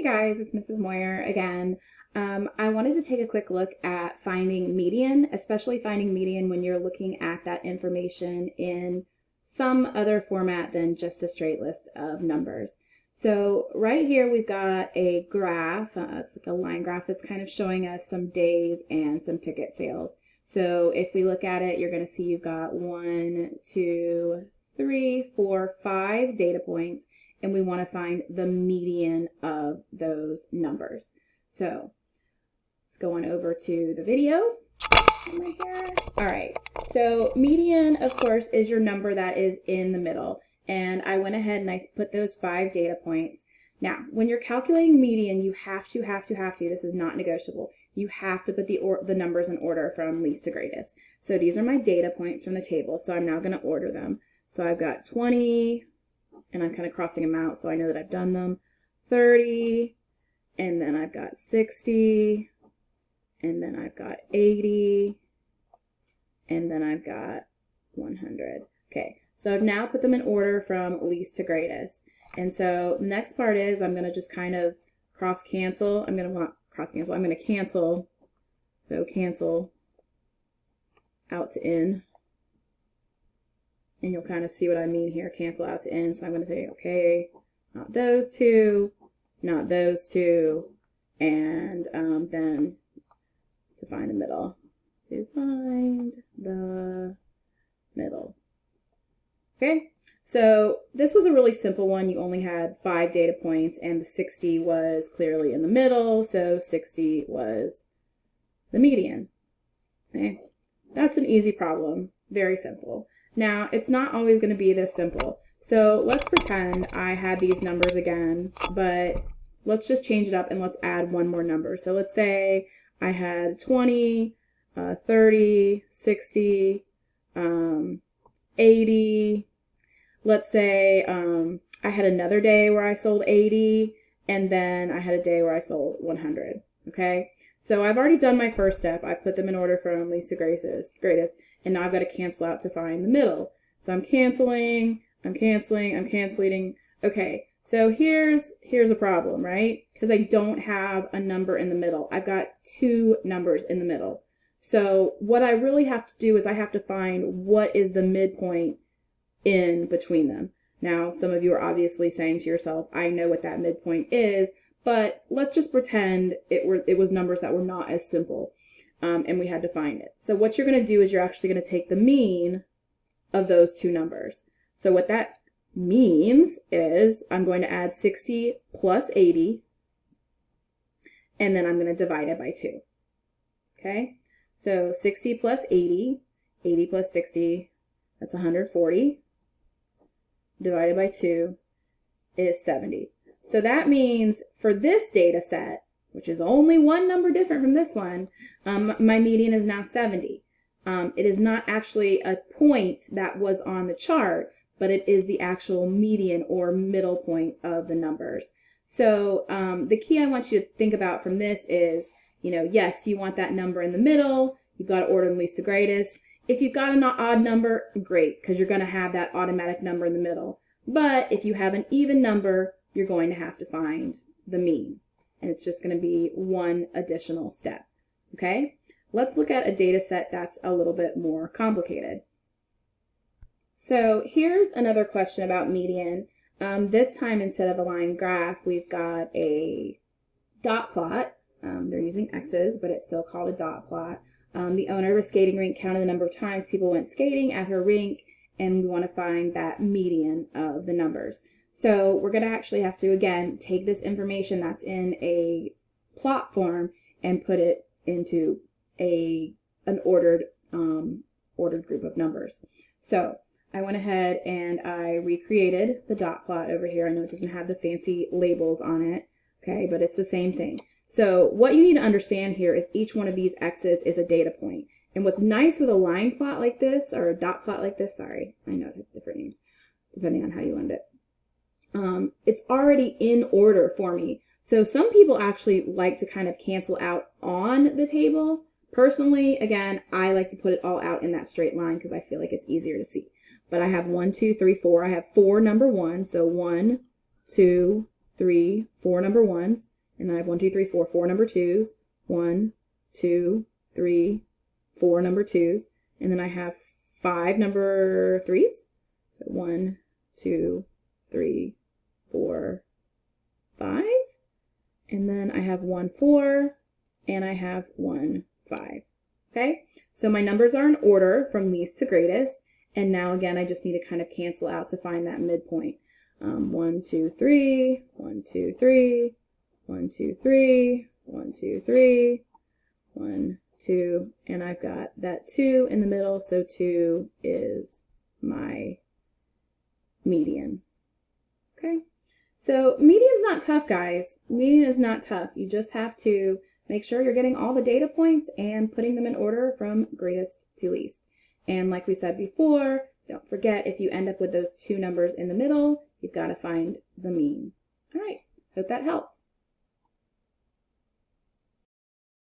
guys, it's Mrs. Moyer again. I wanted to take a quick look at finding median, especially finding median when you're looking at that information in some other format than just a straight list of numbers. So right here we've got a graph, it's like a line graph that's kind of showing us some days and some ticket sales. So if we look at it, you're going to see you've got 1, 2, 3, 4, 5 data points, and we want to find the median of those numbers. So let's go on over to the video right here. All right, so median, of course, is your number that is in the middle. And I went ahead and I put those 5 data points. Now, when you're calculating median, you have to, this is not negotiable, you have to put the numbers in order from least to greatest. So these are my data points from the table, so I'm now going to order them. So I've got 20, and I'm kind of crossing them out so I know that I've done them, 30, and then I've got 60, and then I've got 80, and then I've got 100. Okay, so I've now put them in order from least to greatest. And so the next part is I'm going to just kind of cancel. I'm going to cancel. So cancel out to in. And you'll kind of see what I mean here. Cancel out to in. So I'm going to say, okay, not those two, not those two, and then to find the middle. To find the middle. Okay, so this was a really simple one. You only had 5 data points, and the 60 was clearly in the middle, so 60 was the median. Okay, that's an easy problem, very simple. Now, it's not always going to be this simple. So let's pretend I had these numbers again, but let's just change it up and let's add one more number. So let's say I had 20, 30, 60, 80. Let's say I had another day where I sold 80, and then I had a day where I sold 100. Okay, so I've already done my first step. I put them in order from least to greatest, and now I've got to cancel out to find the middle. So I'm canceling, I'm canceling. Okay, so here's a problem, right? Because I don't have a number in the middle. I've got 2 numbers in the middle. So what I really have to do is I have to find what is the midpoint in between them. Now, some of you are obviously saying to yourself, I know what that midpoint is, but let's just pretend it was numbers that were not as simple, and we had to find it. So what you're going to do is you're actually going to take the mean of those 2 numbers. So what that means is I'm going to add 60 plus 80, and then I'm going to divide it by 2. Okay? So 60 plus 80, 80 plus 60, that's 140, divided by 2 is 70. So that means for this data set, which is only one number different from this one, my median is now 70. It is not actually a point that was on the chart, but it is the actual median or middle point of the numbers. So the key I want you to think about from this is, yes, you want that number in the middle. You've got to order them least to greatest. If you've got an odd number, great, because you're going to have that automatic number in the middle. But if you have an even number, you're going to have to find the mean. And it's just going to be one additional step. Okay? Let's look at a data set that's a little bit more complicated. So here's another question about median. This time, instead of a line graph, we've got a dot plot. They're using X's, but it's still called a dot plot. The owner of a skating rink counted the number of times people went skating at her rink, and we want to find that median of the numbers. So we're going to actually have to, again, take this information that's in a plot form and put it into an ordered group of numbers. So I went ahead and I recreated the dot plot over here. I know it doesn't have the fancy labels on it, okay, but it's the same thing. So what you need to understand here is each one of these X's is a data point. And what's nice with a line plot like this, or a dot plot like this, sorry, I know it has different names depending on how you learned it. It's already in order for me. So some people actually like to kind of cancel out on the table. Personally, again, I like to put it all out in that straight line because I feel like it's easier to see. But I have 1, 2, 3, 4. I have 4 number 1, so 1, 2, 3, 4 number ones, and then I have 1, 2, 3, 4, 4 number twos, 1, 2, 3, 4 number twos, and then I have 5 number threes. So 1, 2, 3, 4, 5. And then I have 1, 4, and I have 1, 5. Okay, so my numbers are in order from least to greatest. And now again, I just need to kind of cancel out to find that midpoint. 1, 2, 3, 1, 2, 3, 1, 2, 3, 1, 2, 3, 1, 2, and I've got that 2 in the middle, so 2 is my median. Okay, so median's not tough, guys. Median is not tough. You just have to make sure you're getting all the data points and putting them in order from greatest to least. And like we said before, don't forget, if you end up with those two numbers in the middle, you've got to find the mean. All right, hope that helped.